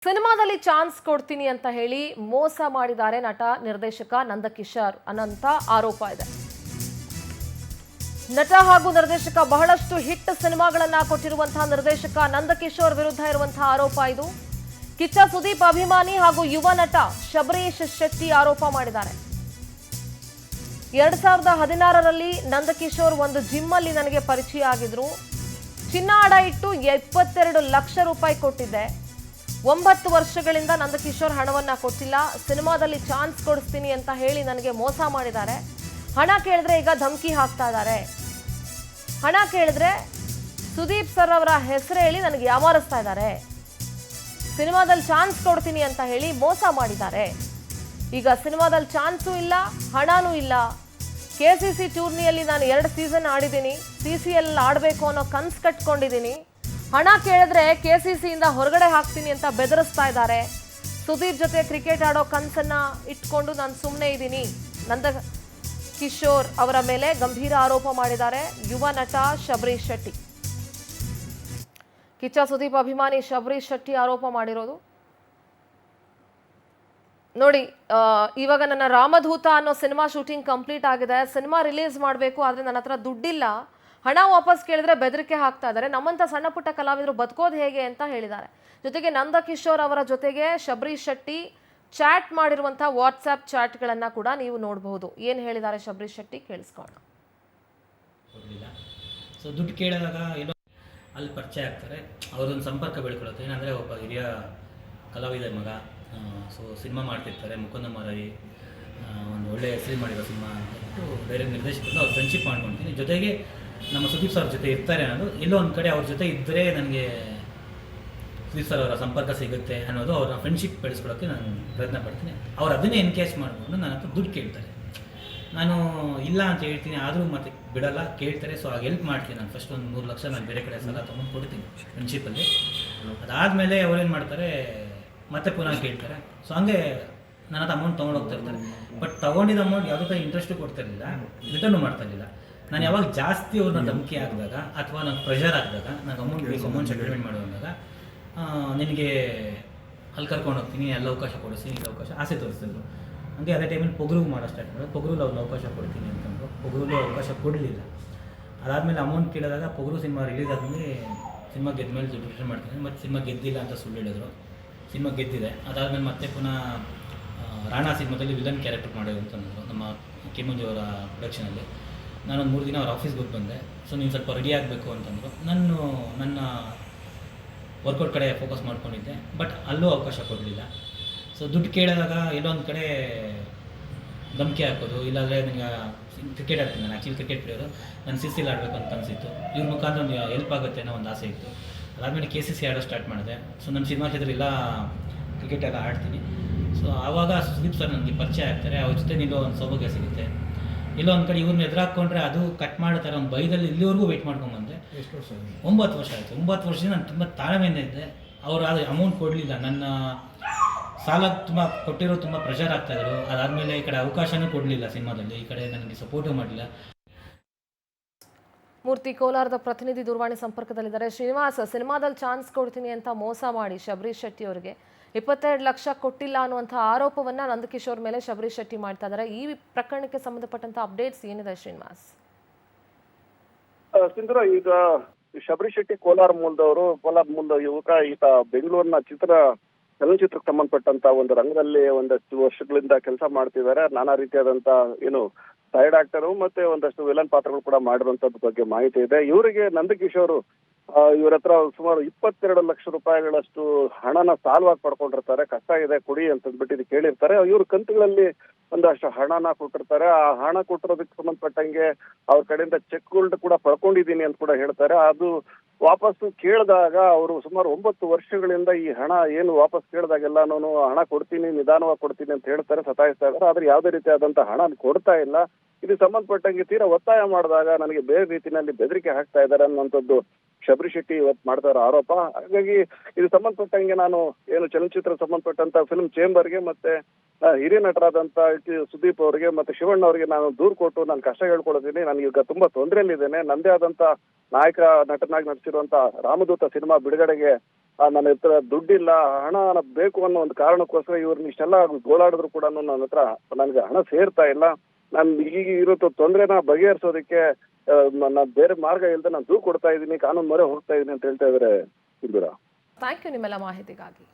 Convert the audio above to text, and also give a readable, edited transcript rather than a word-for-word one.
ಸಿನಿಮಾದಲ್ಲಿ ಚಾನ್ಸ್ ಕೊಡ್ತೀನಿ ಅಂತ ಹೇಳಿ ಮೋಸ ಮಾಡಿದ್ದಾರೆ ನಟ ನಿರ್ದೇಶಕ ನಂದಕಿಶೋರ್ ಅನ್ನಂತ ಆರೋಪ ಇದೆ. ನಟ ಹಾಗೂ ನಿರ್ದೇಶಕ ಬಹಳಷ್ಟು ಹಿಟ್ ಸಿನಿಮಾಗಳನ್ನ ಕೊಟ್ಟಿರುವಂತಹ ನಿರ್ದೇಶಕ ನಂದಕಿಶೋರ್ ವಿರುದ್ಧ ಇರುವಂತಹ ಆರೋಪ ಇದು. ಕಿಚ್ಚ ಸುದೀಪ್ ಅಭಿಮಾನಿ ಹಾಗೂ ಯುವ ನಟ ಶಬರೀಶ್ ಶೆಟ್ಟಿ ಆರೋಪ ಮಾಡಿದ್ದಾರೆ. 2016ರಲ್ಲಿ ನಂದಕಿಶೋರ್ ಒಂದು ಜಿಮ್ ಅಲ್ಲಿ ನನಗೆ ಪರಿಚಯ ಆಗಿದ್ರು. ಚಿನ್ನ ಅಡ ಇಟ್ಟು 22 ಲಕ್ಷ ರೂಪಾಯಿ ಕೊಟ್ಟಿದ್ದೆ. 9 ವರ್ಷಗಳಿಂದ ನಂದಕಿಶೋರ್ ಹಣವನ್ನ ಕೊಟ್ಟಿಲ್ಲ. ಸಿನಿಮಾದಲ್ಲಿ ಚಾನ್ಸ್ ಕೊಡಿಸ್ತೀನಿ ಅಂತ ಹೇಳಿ ನನಗೆ ಮೋಸ ಮಾಡಿದ್ದಾರೆ. ಹಣ ಕೇಳಿದ್ರೆ ಈಗ ಧಮಕಿ ಹಾಕ್ತಾ ಇದ್ದಾರೆ. ಹಣ ಕೇಳಿದ್ರೆ ಸುದೀಪ್ ಸರ್ ಅವರ ಹೆಸರು ಹೇಳಿ ನನಗೆ ಯಾಮಾರಿಸ್ತಾ ಇದ್ದಾರೆ. ಸಿನಿಮಾದಲ್ಲಿ ಚಾನ್ಸ್ ಕೊಡ್ತೀನಿ ಅಂತ ಹೇಳಿ ಮೋಸ ಮಾಡಿದ್ದಾರೆ. ಈಗ ಸಿನಿಮಾದಲ್ಲಿ ಚಾನ್ಸೂ ಇಲ್ಲ, ಹಣನೂ ಇಲ್ಲ. KCC ಟೂರ್ನಿಯಲ್ಲಿ ನಾನು 2 ಸೀಸನ್ ಆಡಿದ್ದೀನಿ. CCL ಆಡಬೇಕು ಅನ್ನೋ ಕನ್ಸು ಕಟ್ಕೊಂಡಿದ್ದೀನಿ. ಹಣ ಕೇಳಿದ್ರೆ KCC ಇಂದ ಹೊರಗಡೆ ಹಾಕ್ತೀನಿ ಅಂತ ಬೆದರಿಸ್ತಾ ಇದ್ದಾರೆ. ಸುದೀಪ್ ಜೊತೆ ಕ್ರಿಕೆಟ್ ಆಡೋ ಕನಸನ್ನ ಇಟ್ಕೊಂಡು ನಾನು ಸುಮ್ಮನೆ ಇದ್ದೀನಿ. ನಂದಕಿಶೋರ್ ಅವರ ಮೇಲೆ ಗಂಭೀರ ಆರೋಪ ಮಾಡಿದ್ದಾರೆ ಯುವ ನಟ ಶಬರೀಶ್ ಶೆಟ್ಟಿ. ಕಿಚ್ಚ ಸುದೀಪ್ ಅಭಿಮಾನಿ ಶಬರೀಶ್ ಶೆಟ್ಟಿ ಆರೋಪ ಮಾಡಿರೋದು ನೋಡಿ. ಇವಾಗ ನನ್ನ ರಾಮಧೂತ ಅನ್ನೋ ಸಿನಿಮಾ ಶೂಟಿಂಗ್ ಕಂಪ್ಲೀಟ್ ಆಗಿದೆ. ಸಿನಿಮಾ ರಿಲೀಸ್ ಮಾಡಬೇಕು, ಆದರೆ ನನ್ನ ಹತ್ರ ದುಡ್ಡಿಲ್ಲ. ಹಣ ವಾಪಸ್ ಕೇಳಿದ್ರೆ ಬೆದರಿಕೆ ಹಾಕ್ತಾ ಇದ್ದಾರೆ. ನಮ್ಮಂಥ ಸಣ್ಣ ಪುಟ್ಟ ಕಲಾವಿದರು ಬದುಕೋದು ಹೇಗೆ ಅಂತ ಹೇಳಿದ್ದಾರೆ. ಜೊತೆಗೆ ನಂದಕಿಶೋರ್ ಅವರ ಜೊತೆಗೆ ಶಬರೀಶ್ ಶೆಟ್ಟಿ ಚಾಟ್ ಮಾಡಿರುವಂಥ ವಾಟ್ಸ್ಆ್ಯಪ್ ಚಾಟ್ಗಳನ್ನು ಕೂಡ ನೀವು ನೋಡಬಹುದು. ಏನು ಹೇಳಿದ್ದಾರೆ ಶಬರೀಶ್ ಶೆಟ್ಟಿ ಕೇಳಿಸ್ಕೊಳ್ಳೋಣ. ಸೊ ದುಡ್ಡು ಕೇಳಿದಾಗ ಎಲ್ಲೋ ಅಲ್ಲಿ ಪರಿಚಯ ಆಗ್ತಾರೆ. ಅವ್ರದ್ದೊಂದು ಸಂಪರ್ಕ ಬೆಳ್ಕೊಳ್ಳುತ್ತೆ. ಏನಂದರೆ ಒಬ್ಬ ಹಿರಿಯ ಕಲಾವಿದ ಮಗ, ಸೊ ಸಿನಿಮಾ ಮಾಡ್ತಿರ್ತಾರೆ. ಮುಕುಂದ ಮುರಾರಿ ಒಂದು ಒಳ್ಳೆ ಹೆಸರು ಮಾಡಿರೋ ಸಿನಿಮಾ ಅಂದ್ಬಿಟ್ಟು ಬೇರೆ ನಿರ್ದೇಶಕರಿಂದ ಅವ್ರು ಫ್ರೆಂಡ್ಶಿಪ್ ಮಾಡ್ಕೊಳ್ತೀನಿ. ಜೊತೆಗೆ ನಮ್ಮ ಸುದೀಪ್ ಸರ್ ಜೊತೆ ಇರ್ತಾರೆ ಅನ್ನೋದು, ಎಲ್ಲೋ ಒಂದು ಕಡೆ ಅವ್ರ ಜೊತೆ ಇದ್ದರೆ ನನಗೆ ಸುದೀಪ್ ಸರ್ ಅವರ ಸಂಪರ್ಕ ಸಿಗುತ್ತೆ ಅನ್ನೋದು, ಅವರ ಫ್ರೆಂಡ್ಶಿಪ್ ಬೆಳೆಸ್ಕೊಳ್ಳೋಕ್ಕೆ ನಾನು ಪ್ರಯತ್ನ ಪಡ್ತೀನಿ. ಅವ್ರು ಅದನ್ನೇ ಎನ್ಕೇಜ್ ಮಾಡಿಕೊಂಡು ನನ್ನ ಹತ್ರ ದುಡ್ಡು ಕೇಳ್ತಾರೆ. ನಾನು ಇಲ್ಲ ಅಂತ ಹೇಳ್ತೀನಿ, ಆದರೂ ಮತ್ತೆ ಬಿಡಲ್ಲ, ಕೇಳ್ತಾರೆ. ಸೊ ಆಗ ಹೆಲ್ಪ್ ಮಾಡ್ತೀನಿ. ನಾನು ಫಸ್ಟ್ ಒಂದು 3 ಲಕ್ಷ ನಾನು ಬೇರೆ ಕಡೆ ಸಾಲ ತೊಗೊಂಡು ಕೊಡ್ತೀನಿ ಫ್ರೆಂಡ್ಶಿಪ್ಪಲ್ಲಿ. ಅದಾದಮೇಲೆ ಅವ್ರೇನು ಮಾಡ್ತಾರೆ, ಮತ್ತೆ ಪುನಃ ಕೇಳ್ತಾರೆ. ಸೊ ಹಂಗೆ ನನ್ನ ಹತ್ರ ಅಮೌಂಟ್ ತೊಗೊಂಡೋಗ್ತಾ ಇರ್ತಾರೆ. ಬಟ್ ತೊಗೊಂಡಿದ್ದ ಅಮೌಂಟ್ ಯಾವುದೇ ಥರ ಇಂಟ್ರೆಸ್ಟು ಕೊಡ್ತಿರಲಿಲ್ಲ, ರಿಟರ್ನು ಮಾಡ್ತಾ ಇರಲಿಲ್ಲ. ನಾನು ಯಾವಾಗ ಜಾಸ್ತಿ ಅವ್ರನ್ನ ಧಮಕಿ ಹಾಕಿದಾಗ ಅಥವಾ ನನಗೆ ಪ್ರೆಷರ್ ಹಾಕಿದಾಗ, ನನಗೆ ಅಮೌಂಟ್ ಬೇಕು, ಅಮೌಂಟ್ ಸೆಟಲ್ಮೆಂಟ್ ಮಾಡುವಾಗ ನಿನಗೆ ಅಲ್ಲಿ ಕರ್ಕೊಂಡು ಹೋಗ್ತೀನಿ, ಎಲ್ಲ ಅವಕಾಶ ಕೊಡಿಸ್ತೀನಿ, ಇಲ್ಲಿ ಅವಕಾಶ ಆಸೆ ತೋರಿಸ್ತಿದ್ರು. ಹಂಗೆ ಅದೇ ಟೈಮಲ್ಲಿ ಪೊಗರು ಮಾಡೋ ಸ್ಟಾರ್ಟ್ ಮಾಡೋದು. ಪೊಗರಲ್ಲಿ ಅವ್ರಿಗೆ ಅವಕಾಶ ಕೊಡ್ತೀನಿ ಅಂತಂದರು. ಪೊಗರಲ್ಲೂ ಅವಕಾಶ ಕೊಡಲಿಲ್ಲ. ಅದಾದಮೇಲೆ ಅಮೌಂಟ್ ಕೇಳಿದಾಗ ಪೊಗರು ಸಿನಿಮಾ ರಿಲೀಸ್ ಆದಮೇಲೆ ಸಿನಿಮಾ ಗೆದ್ದ ಮೇಲೆ ದುಡ್ಡು ರಿಟರ್ನ್ ಮಾಡ್ತೀನಿ. ಮತ್ತು ಸಿನಿಮಾ ಗೆದ್ದಿಲ್ಲ ಅಂತ ಸುಳ್ಳು ಹೇಳಿದ್ರು. ಸಿನಿಮಾ ಗೆದ್ದಿದೆ. ಅದಾದಮೇಲೆ ಮತ್ತೆ ಪುನಃ ರಾಣಾ ಸಿನಿಮಾದಲ್ಲಿ ವಿಲನ್ ಕ್ಯಾರೆಕ್ಟರ್ ಮಾಡೋದು ಅಂತಂದರು ನಮ್ಮ ಕೆ ಮಂಜು ಅವರ ಪ್ರೊಡಕ್ಷನಲ್ಲಿ. ನಾನೊಂದು 3 ದಿನ ಅವ್ರ ಆಫೀಸ್ಗೆ ಹೋಗಿ ಬಂದೆ. ಸೊ ನೀನು ಸ್ವಲ್ಪ ರೆಡಿ ಆಗಬೇಕು ಅಂತಂದರು. ನನ್ನ ವರ್ಕೌಟ್ ಕಡೆ ಫೋಕಸ್ ಮಾಡ್ಕೊಂಡಿದ್ದೆ. ಬಟ್ ಅಲ್ಲೂ ಅವಕಾಶ ಕೊಡಲಿಲ್ಲ. ಸೊ ದುಡ್ಡು ಕೇಳಿದಾಗ ಎಲ್ಲೊಂದು ಕಡೆ ಧಮಕಿ ಹಾಕೋದು, ಇಲ್ಲಾಂದರೆ ನನಗೆ ಕ್ರಿಕೆಟ್ ಆಡ್ತೀನಿ. ನಾನು ಆ್ಯಕ್ಚುಲಿ ಕ್ರಿಕೆಟ್ ಪ್ಲೇಯರು. ನಾನು CCL ಆಡಬೇಕು ಅಂತ ಅನಿಸಿತ್ತು. ಇವ್ರ ಮುಖಾಂತರ ಒಂದು ಹೆಲ್ಪ್ ಆಗುತ್ತೆ ಅನ್ನೋ ಒಂದು ಆಸೆ ಇತ್ತು. ಅದಾದಮೇಲೆ KCC ಆಡೋ ಸ್ಟಾರ್ಟ್ ಮಾಡಿದೆ. ಸೊ ನನ್ನ ಸಿನಿಮಾ ಕ್ಷೇತ್ರದಲ್ಲ ಕ್ರಿಕೆಟ್ ಎಲ್ಲ ಆಡ್ತೀನಿ. ಸೊ ಆವಾಗ ಸುದೀಪ್ ಸರ್ ನನಗೆ ಪರಿಚಯ ಆಗ್ತಾರೆ. ಅವ್ರ ಜೊತೆ ನಿಲ್ಲೋ ಒಂದು ಸೌಭಾಗ್ಯ ಸಿಗುತ್ತೆ. ಎಲ್ಲೋ ಒಂದು ಕಡೆ ಇವ್ರನ್ನ ಎದುರಾಕೊಂಡ್ರೆ ಅದು ಕಟ್ ಮಾಡ್ತಾರೆ ಒಂದು ಬೈದಲ್ಲಿ ಇಲ್ಲಿವರೆಗೂ ವೆಯ್ಟ್ ಮಾಡ್ಕೊಂಬಂದೆ. ಎಷ್ಟು ವರ್ಷ? 9 ವರ್ಷ ಆಯಿತು. 9 ವರ್ಷದಿಂದ ನಾನು ತುಂಬ ತಾಳ್ಮೆಯಿಂದ ಇದ್ದೆ. ಅವರು ಅದು ಅಮೌಂಟ್ ಕೊಡಲಿಲ್ಲ. ನನ್ನ ಸಾಲ ತುಂಬ ಕೊಟ್ಟಿರೋ ತುಂಬ ಪ್ರೆಷರ್ ಆಗ್ತಾಯಿದ್ರು. ಅದಾದಮೇಲೆ ಈ ಕಡೆ ಅವಕಾಶನೂ ಕೊಡಲಿಲ್ಲ ಸಿನಿಮಾದಲ್ಲಿ. ಈ ಕಡೆ ನನಗೆ ಸಪೋರ್ಟು ಮಾಡಲಿಲ್ಲ. ಮೂರ್ತಿ, ಕೋಲಾರದ ಪ್ರತಿನಿಧಿ ದೂರವಾಣಿ ಸಂಪರ್ಕದಲ್ಲಿದ್ದಾರೆ. ಶ್ರೀನಿವಾಸ್, ಸಿನಿಮಾದಲ್ಲಿ ಚಾನ್ಸ್ ಕೊಡ್ತೀನಿ ಅಂತ ಮೋಸ ಮಾಡಿ ಶಬರೀಶ್ ಶೆಟ್ಟಿ ಅವರಿಗೆ 22 ಲಕ್ಷ ಕೊಟ್ಟಿಲ್ಲ ಅನ್ನುವಂಥ ಆರೋಪವನ್ನು ನಂದಕಿಶೋರ್ ಮೇಲೆ ಶಬರೀಶ್ ಶೆಟ್ಟಿ ಮಾಡ್ತಾ ಇದ್ದಾರೆ. ಈ ಪ್ರಕರಣಕ್ಕೆ ಸಂಬಂಧಪಟ್ಟಂತ ಅಪ್ಡೇಟ್ಸ್ ಏನಿದೆ ಶ್ರೀನಿವಾಸ್? ಸಿಂಧೂರ, ಈಗ ಶಬರೀಶ್ ಶೆಟ್ಟಿ ಕೋಲಾರ ಮೂಲದ ಯುವಕ. ಈತ ಬೆಂಗಳೂರಿನ ಚಲನಚಿತ್ರಕ್ಕೆ ಸಂಬಂಧಪಟ್ಟಂತ ಒಂದು ರಂಗದಲ್ಲಿ ಒಂದಷ್ಟು ವರ್ಷಗಳಿಂದ ಕೆಲಸ ಮಾಡ್ತಿದ್ದಾರೆ. ನಾನಾ ರೀತಿಯಾದಂತ ಸೈಡ್ ಆಕ್ಟರು ಮತ್ತೆ ಒಂದಷ್ಟು ವಿಲನ್ ಪಾತ್ರಗಳು ಕೂಡ ಮಾಡಿರುವಂತದ್ದು ಬಗ್ಗೆ ಮಾಹಿತಿ ಇದೆ. ಇವರಿಗೆ ನಂದಕಿಶೋರ್ ಇವ್ರ ಹತ್ರ ಸುಮಾರು 22 ಲಕ್ಷ ರೂಪಾಯಿಗಳಷ್ಟು ಹಣನ ಸಾಲವಾಗಿ ಪಡ್ಕೊಂಡಿರ್ತಾರೆ. ಕಷ್ಟ ಇದೆ ಕೊಡಿ ಅಂತಂದ್ಬಿಟ್ಟು ಇದು ಕೇಳಿರ್ತಾರೆ. ಇವ್ರ ಕಂತುಗಳಲ್ಲಿ ಒಂದಷ್ಟು ಹಣನ ಕೊಟ್ಟಿರ್ತಾರೆ. ಆ ಹಣ ಕೊಟ್ಟಿರೋದಕ್ಕೆ ಸಂಬಂಧಪಟ್ಟಂಗೆ ಅವ್ರ ಕಡೆಯಿಂದ ಚೆಕ್ಗಳು ಕೂಡ ಪಡ್ಕೊಂಡಿದ್ದೀನಿ ಅಂತ ಕೂಡ ಹೇಳ್ತಾರೆ. ಅದು ವಾಪಸ್ಸು ಕೇಳಿದಾಗ ಅವರು ಸುಮಾರು 9 ವರ್ಷಗಳಿಂದ ಈ ಹಣ ಏನು ವಾಪಸ್ ಕೇಳಿದಾಗೆಲ್ಲಾನು ಹಣ ಕೊಡ್ತೀನಿ, ನಿಧಾನವಾಗಿ ಕೊಡ್ತೀನಿ ಅಂತ ಹೇಳ್ತಾರೆ, ಸತಾಯಿಸ್ತಾ ಇದ್ದಾರೆ. ಆದ್ರೆ ಯಾವುದೇ ರೀತಿಯಾದಂತ ಹಣ ಕೊಡ್ತಾ ಇಲ್ಲ. ಇದು ಸಂಬಂಧಪಟ್ಟಂಗೆ ತೀರಾ ಒತ್ತಾಯ ಮಾಡಿದಾಗ ನನಗೆ ಬೇರೆ ರೀತಿಯಲ್ಲಿ ಬೆದರಿಕೆ ಹಾಕ್ತಾ ಇದ್ದಾರೆ ಅನ್ನುವಂಥದ್ದು ಶಬರೀಶ್ ಶೆಟ್ಟಿ ಇವತ್ತು ಮಾಡ್ತಾ ಇರೋ ಆರೋಪ. ಹಾಗಾಗಿ ಇದು ಸಂಬಂಧಪಟ್ಟಂಗೆ ನಾನು ಚಲನಚಿತ್ರ ಸಂಬಂಧಪಟ್ಟಂತ ಫಿಲ್ಮ್ ಚೇಂಬರ್ಗೆ ಮತ್ತೆ ಹಿರಿಯ ನಟರಾದಂತ ಸುದೀಪ್ ಅವರಿಗೆ ಮತ್ತೆ ಶಿವಣ್ಣ ಅವರಿಗೆ ನಾನು ದೂರು ಕೊಟ್ಟು ನಾನು ಕಷ್ಟ ಹೇಳ್ಕೊಳ್ತೀನಿ. ನಾನು ಈಗ ತುಂಬಾ ತೊಂದರೆಯಲ್ಲಿದ್ದೇನೆ. ನಂದೇ ಆದಂತ ನಾಯಕ ನಟನಾಗಿ ನಟಿಸಿರುವಂತ ರಾಮದೂತ ಸಿನಿಮಾ ಬಿಡುಗಡೆಗೆ ನನ್ನ ಹತ್ರ ದುಡ್ಡಿಲ್ಲ, ಹಣ ಬೇಕು ಅನ್ನೋ ಒಂದು ಕಾರಣಕ್ಕೋಸ್ಕರ ಇವ್ರನ್ನ ಇಷ್ಟೆಲ್ಲ ಗೋಳಾಡಿದ್ರು ಕೂಡ ನನ್ನ ಹತ್ರ ನನಗೆ ಹಣ ಸೇರ್ತಾ ಇಲ್ಲ. ನಾನು ಈಗ ಇರೋ ತೊಂದರೆನ ಬಗೆಹರಿಸೋದಕ್ಕೆ ನಾನು ಬೇರೆ ಮಾರ್ಗ ಇಲ್ಲದೆ ನಾನು ದೂರು ಕೊಡ್ತಾ ಇದ್ದೀನಿ, ಕಾನೂನು ಮೊರೆ ಹೋಗ್ತಾ ಇದ್ದೀನಿ ಅಂತ ಹೇಳ್ತಾ ಇದ್ದಾರೆ. ಸಿಂಧೂರ, ಥ್ಯಾಂಕ್ ಯು ನಿಮ್ಮೆಲ್ಲ ಮಾಹಿತಿಗಾಗಿ.